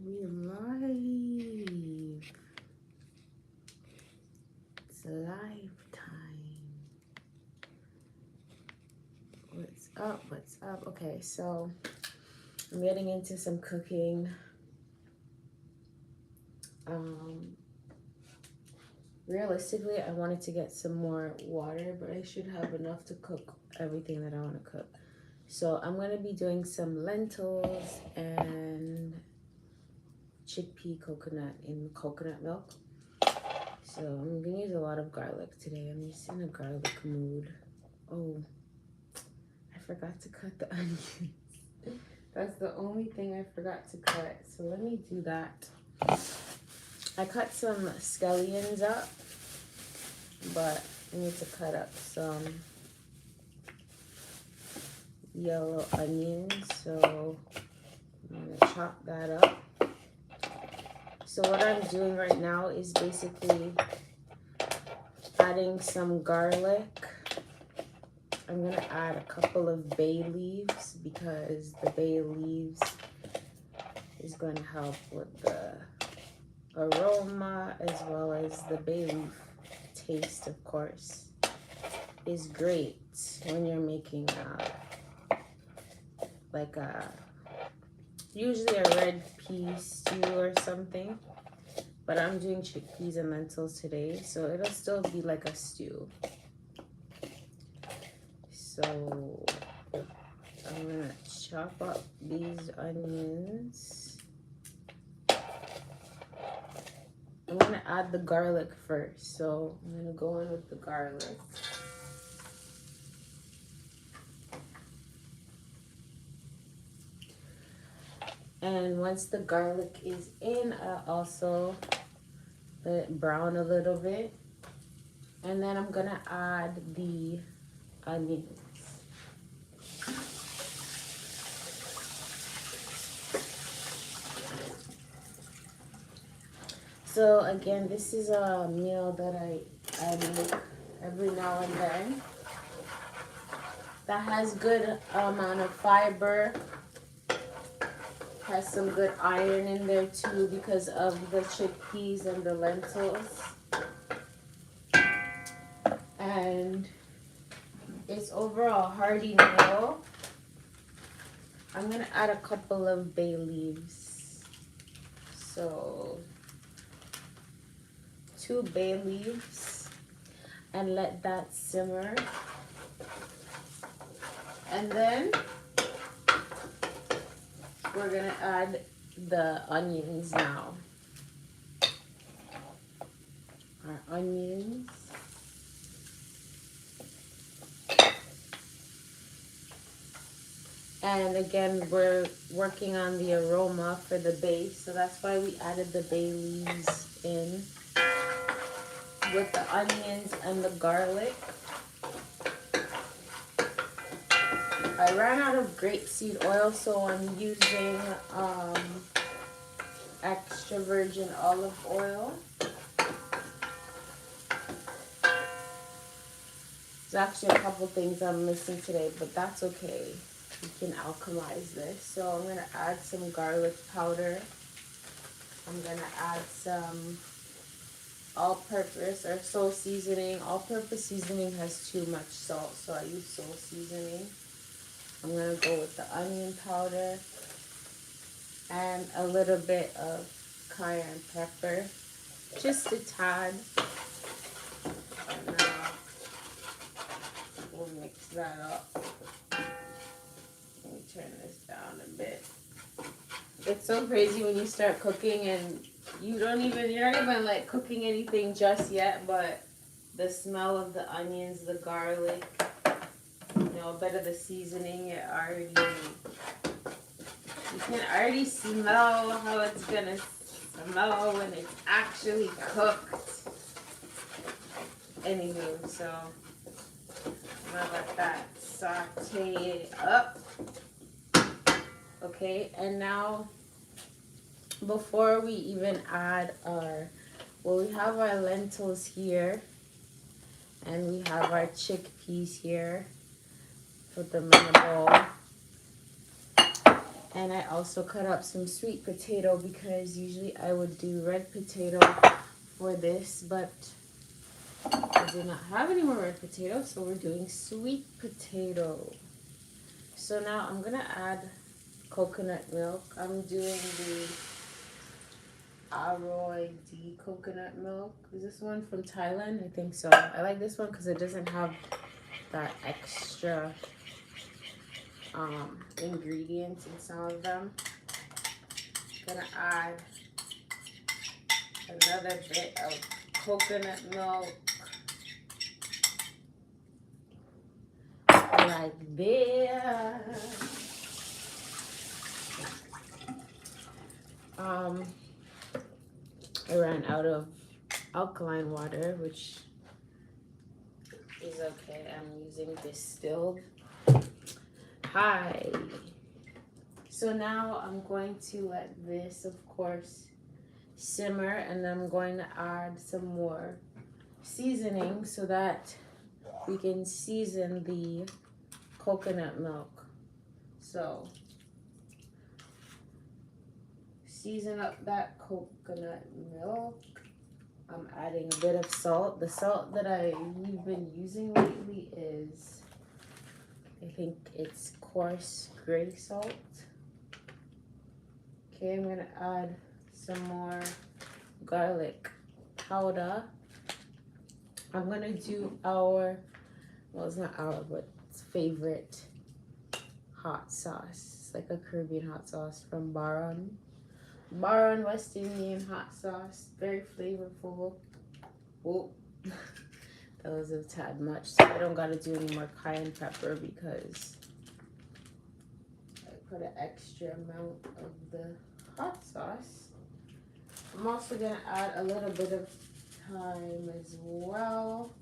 We live. It's live time. What's up? What's up? Okay, so I'm getting into some cooking. Um, Realistically, I wanted to get some more water, but I should have enough to cook everything that I want to cook. So I'm gonna be doing some lentils and chickpea coconut in coconut milk. So I'm gonna use a lot of garlic today. I'm just in a garlic mood. Oh, I forgot to cut the onions. That's the only thing I forgot to cut. So let me do that. I cut some scallions up, but I need to cut up some yellow onions. So I'm gonna chop that up. So what I'm doing right now is basically adding some garlic. I'm gonna add a couple of bay leaves because the bay leaves is going to help with the aroma, as well as the bay leaf taste, of course, is great when you're making like a usually a red pea stew or something, but I'm doing chickpeas and lentils today, so it'll still be like a stew. So I'm gonna chop up these onions. I'm gonna add the garlic first, so I'm gonna go in with the garlic. And once the garlic is in, I also let it brown a little bit. And then I'm gonna add the onions. So again, this is a meal that I make every now and then. That has good amount of fiber. Has some good iron in there too because of the chickpeas and the lentils. And it's overall a hearty meal. I'm gonna add a couple of bay leaves. So 2 bay leaves, and let that simmer. And then we're gonna add the onions now. Our onions. And again, we're working on the aroma for the base, so that's why we added the bay leaves in with the onions and the garlic. I ran out of grapeseed oil, so I'm using extra virgin olive oil. There's actually a couple things I'm missing today, but that's okay. We can alchemize this. So I'm gonna add some garlic powder. I'm gonna add some all-purpose or soul seasoning. All-purpose seasoning has too much salt, so I use soul seasoning. I'm gonna go with the onion powder and a little bit of cayenne pepper, just a tad. And now we'll mix that up. Let me turn this down a bit. It's so crazy when you start cooking and you're not even like cooking anything just yet, but the smell of the onions, the garlic, a bit of the seasoning, you can already smell how it's gonna smell when it's actually cooked. Anywho, so I'm gonna let that saute up. Okay, and now before we even add we have our lentils here and we have our chickpeas here. Put them in a bowl. And I also cut up some sweet potato because usually I would do red potato for this, but I do not have any more red potato, so we're doing sweet potato. So now I'm gonna add coconut milk. I'm doing the Aroy D coconut milk. Is this one from Thailand? I think so. I like this one because it doesn't have that extra ingredients in some of them. Gonna add another bit of coconut milk like this. I ran out of alkaline water, which is okay. I'm using distilled. Hi. So now I'm going to let this, of course, simmer, and then I'm going to add some more seasoning so that we can season the coconut milk. So season up that coconut milk. I'm adding a bit of salt. The salt that we've been using lately is, I think it's coarse gray salt. Okay, I'm gonna add some more garlic powder. I'm gonna do our, well, it's not our, but it's favorite hot sauce. It's like a Caribbean hot sauce from Baron. Baron West Indian hot sauce, very flavorful. Whoa, that was a tad much. So I don't gotta do any more cayenne pepper because I put an extra amount of the hot sauce. I'm also gonna add a little bit of thyme as well.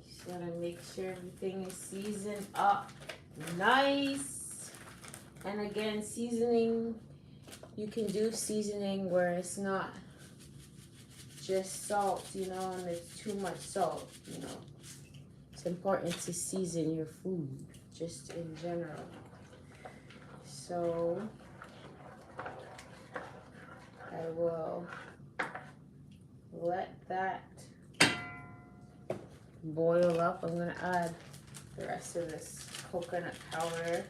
Just gotta make sure everything is seasoned up nice. And again, seasoning, you can do seasoning where it's not just salt, you know, and it's too much salt, you know. It's important to season your food, just in general. So I will let that boil up. I'm gonna add the rest of this coconut powder.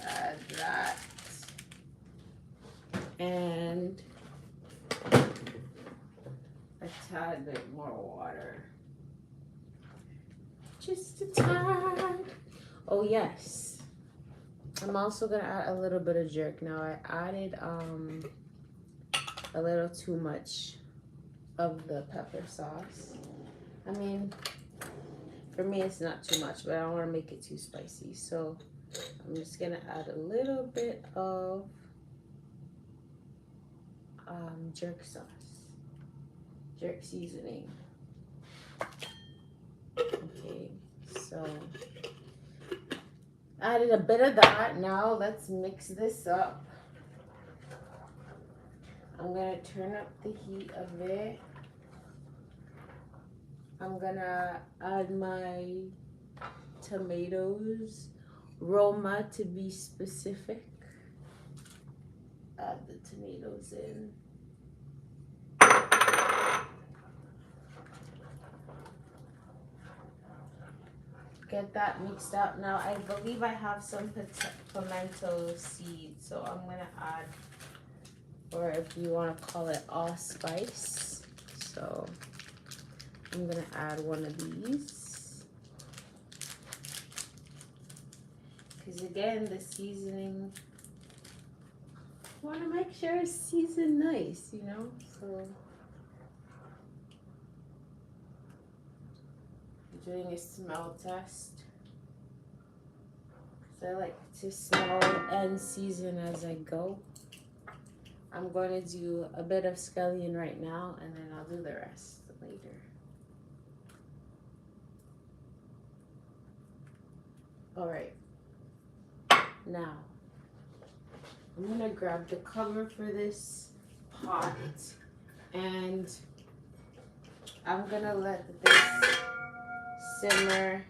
Add that. And a tad bit more water. Just a tad. Oh yes. I'm also gonna add a little bit of jerk. Now I added a little too much of the pepper sauce. I mean, for me it's not too much, but I don't want to make it too spicy. So I'm just gonna add a little bit of jerk sauce, jerk seasoning. Okay, so added a bit of that. Now let's mix this up. I'm gonna turn up the heat a bit. I'm gonna add my tomatoes, Roma to be specific. Add the tomatoes in. Get that mixed up. Now I believe I have some pimento seeds, so I'm gonna add, or if you want to call it allspice. So I'm gonna add one of these. Because again, the seasoning, I want to make sure it's seasoned nice, you know? So I'm doing a smell test. So I like to smell and season as I go. I'm going to do a bit of scallion right now, and then I'll do the rest later. All right. Now, I'm gonna grab the cover for this pot, and I'm gonna let this simmer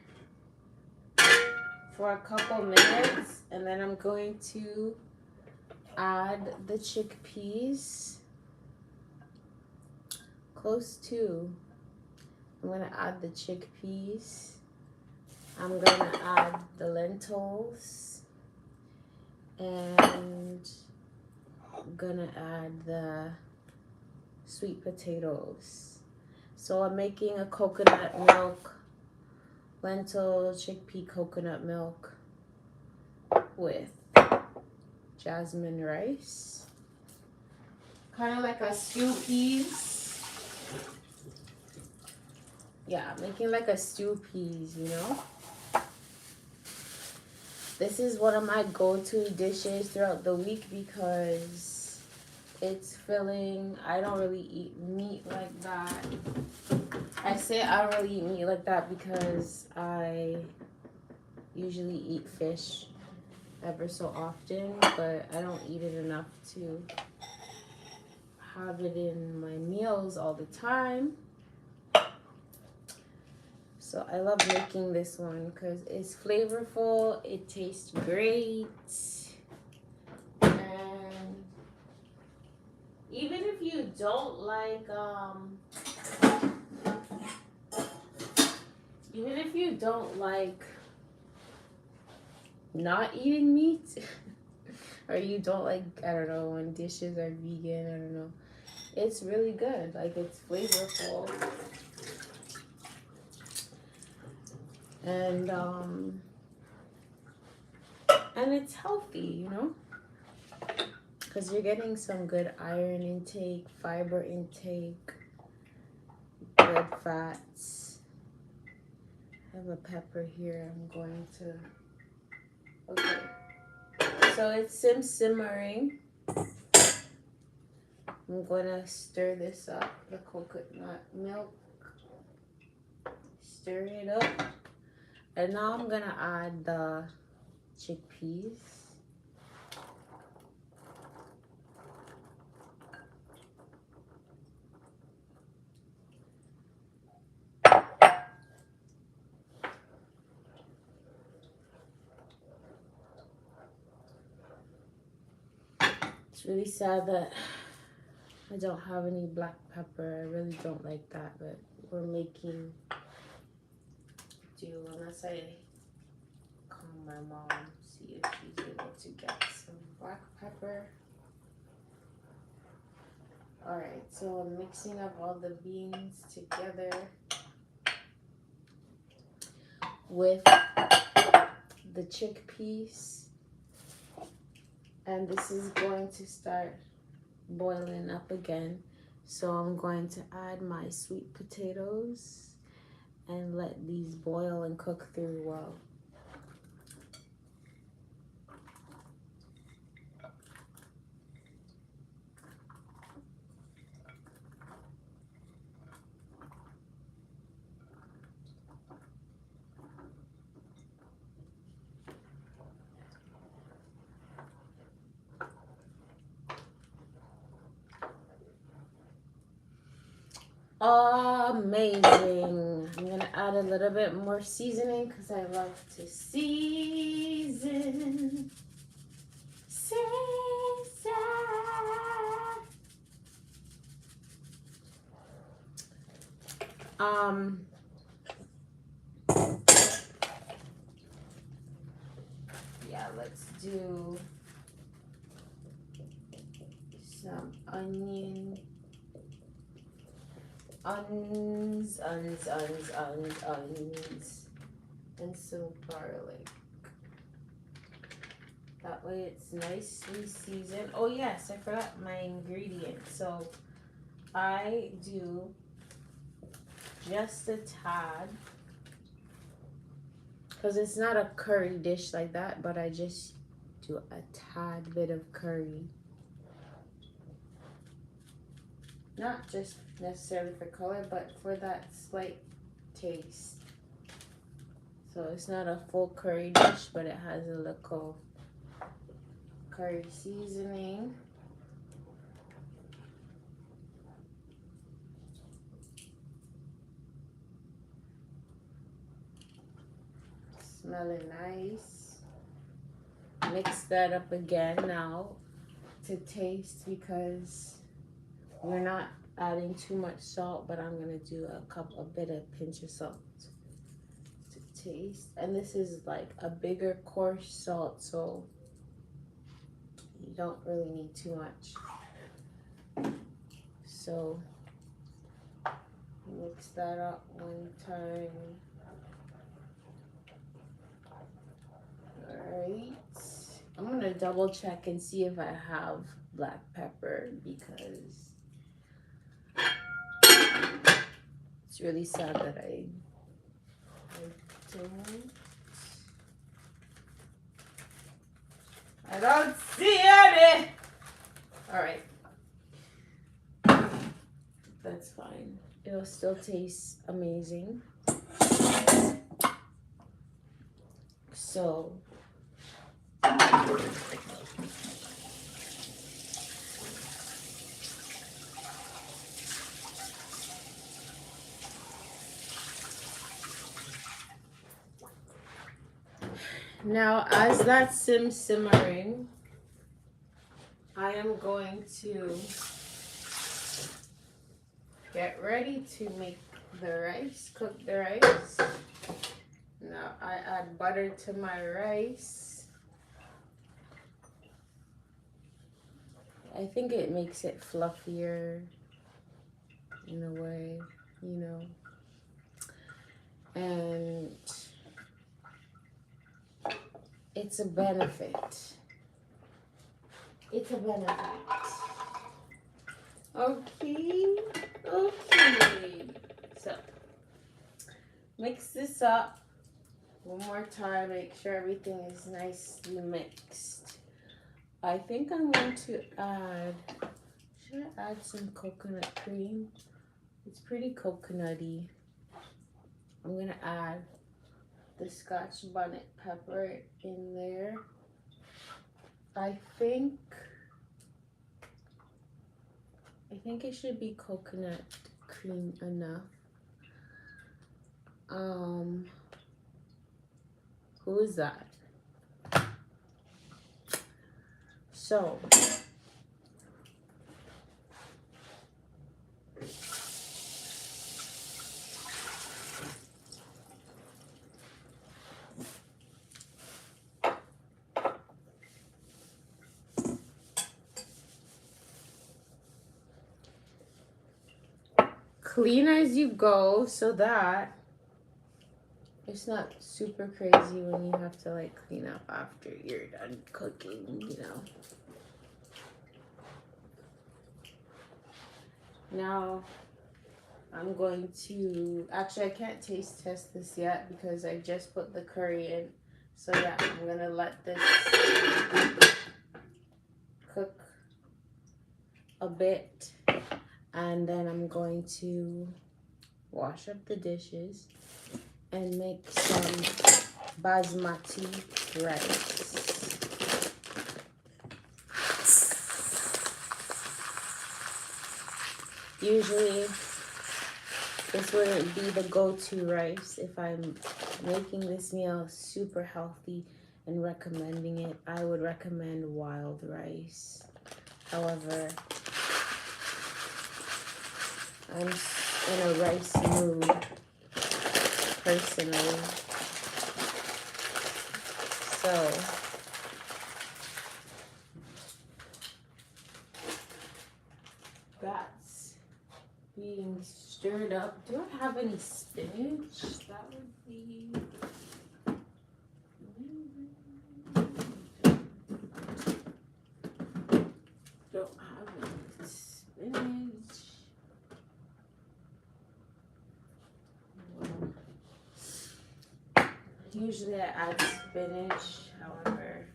for a couple minutes, and then I'm going to add the chickpeas. Close to. I'm gonna add the chickpeas. I'm gonna add the lentils, and I'm gonna add the sweet potatoes. So I'm making a coconut milk, lentil, chickpea coconut milk with jasmine rice. Kind of like a stew peas. Yeah, making like a stew peas, you know? This is one of my go-to dishes throughout the week because it's filling. I don't really eat meat like that. I say I don't really eat meat like that because I usually eat fish ever so often, but I don't eat it enough to have it in my meals all the time. So I love making this one because it's flavorful, it tastes great, and even if you don't like not eating meat, or you don't like, I don't know, when dishes are vegan, I don't know, it's really good. Like, it's flavorful, and it's healthy, you know, because you're getting some good iron intake, fiber intake, good fats. I have a pepper here. I'm going to, okay. So it's simmering. I'm going to stir this up, the coconut milk. Stir it up. And now I'm going to add the chickpeas. It's really sad that I don't have any black pepper. I really don't like that, but we're making do unless I call my mom, see if she's able to get some black pepper. Alright, so I'm mixing up all the beans together with the chickpeas, and this is going to start boiling up again. So I'm going to add my sweet potatoes and let these boil and cook through well. Amazing. I'm gonna add a little bit more seasoning because I love to season. Yeah, let's do some onions, and some garlic. That way it's nicely seasoned. Oh yes, I forgot my ingredients. So I do just a tad, because it's not a curry dish like that, but I just do a tad bit of curry. Not just necessarily for color, but for that slight taste. So it's not a full curry dish, but it has a little curry seasoning. Smelling nice. Mix that up again now to taste because we're not adding too much salt, but I'm gonna do a bit of pinch of salt to taste. And this is like a bigger coarse salt, so you don't really need too much. So mix that up one time. Alright. I'm gonna double check and see if I have black pepper because it's really sad that I don't. I don't see any. Alright. That's fine. It'll still taste amazing. So now as that's simmering, I am going to get ready to make the rice, cook the rice. Now I add butter to my rice. I think it makes it fluffier in a way, you know. And it's a benefit. It's a benefit. Okay. So, mix this up one more time. Make sure everything is nicely mixed. I think I'm going to add, should I add some coconut cream? It's pretty coconutty. I'm gonna add the Scotch bonnet pepper in there. I think it should be coconut cream enough. Who is that? So clean as you go so that it's not super crazy when you have to like clean up after you're done cooking, you know. Now I'm going to, actually I can't taste test this yet because I just put the curry in. So yeah, I'm gonna let this cook a bit and then I'm going to wash up the dishes and make some basmati rice. Usually this wouldn't be the go-to rice if I'm making this meal super healthy and recommending it. I would recommend wild rice. However, I'm in a rice mood personally. So that's being stirred up. Do I have any spinach? That would be... Don't have any spinach. Well, usually I add spinach, however,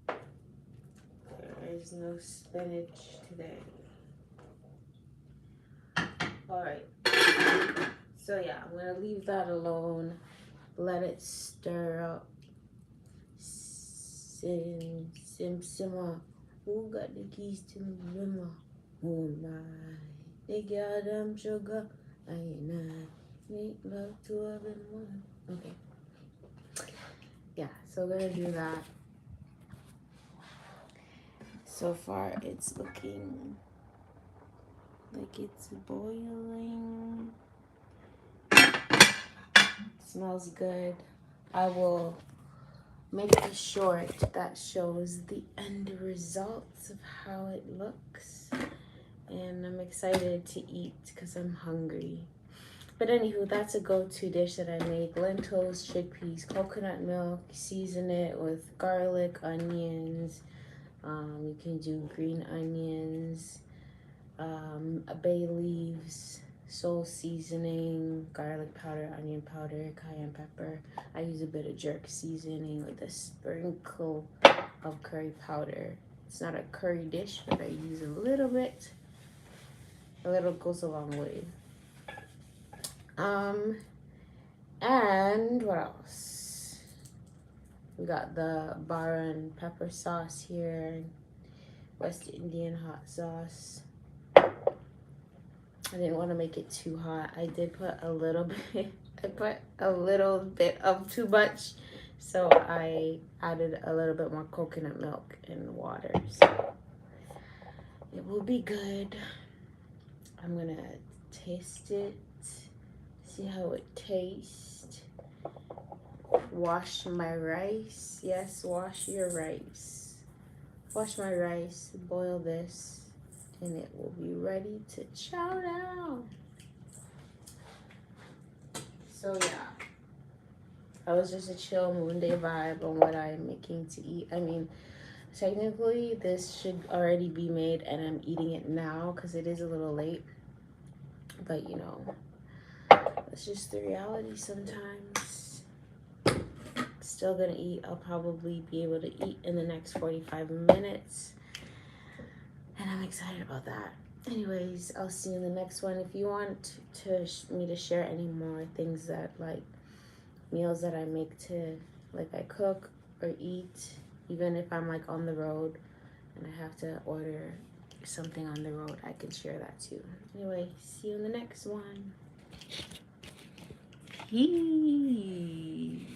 there is no spinach today. Alright, so yeah, I'm gonna leave that alone, let it stir up. Simmer. Who got the keys to the rimmer? Oh my, they got them sugar, I Make love to love in one. Okay. Yeah, so we're gonna do that. So far, it's looking like it's boiling. Smells good. I will make a short that shows the end results of how it looks. And I'm excited to eat because I'm hungry. But anywho, that's a go-to dish that I make. Lentils, chickpeas, coconut milk. Season it with garlic, onions. You can do green onions, bay leaves, soul seasoning, garlic powder, onion powder, cayenne pepper. I use a bit of jerk seasoning with a sprinkle of curry powder. It's not a curry dish, but I use a little bit. A little goes a long way. And what else? We got the Baran pepper sauce here, West Indian hot sauce. I didn't want to make it too hot. I did put a little bit, I put a little bit of too much. So I added a little bit more coconut milk and water. So it will be good. I'm gonna taste it, see how it tastes. Wash my rice. Yes, wash your rice. Wash my rice, boil this, and it will be ready to chow down. So yeah, that was just a chill moon day vibe on what I'm making to eat. I mean, technically this should already be made and I'm eating it now because it is a little late. But you know, it's just the reality sometimes. Still gonna eat. I'll probably be able to eat in the next 45 minutes. And I'm excited about that. Anyways, I'll see you in the next one. If you want me to share any more things that like meals that I make to like I cook or eat, even if I'm like on the road and I have to order something on the road, I can share that too. Anyway, see you in the next one. Peace.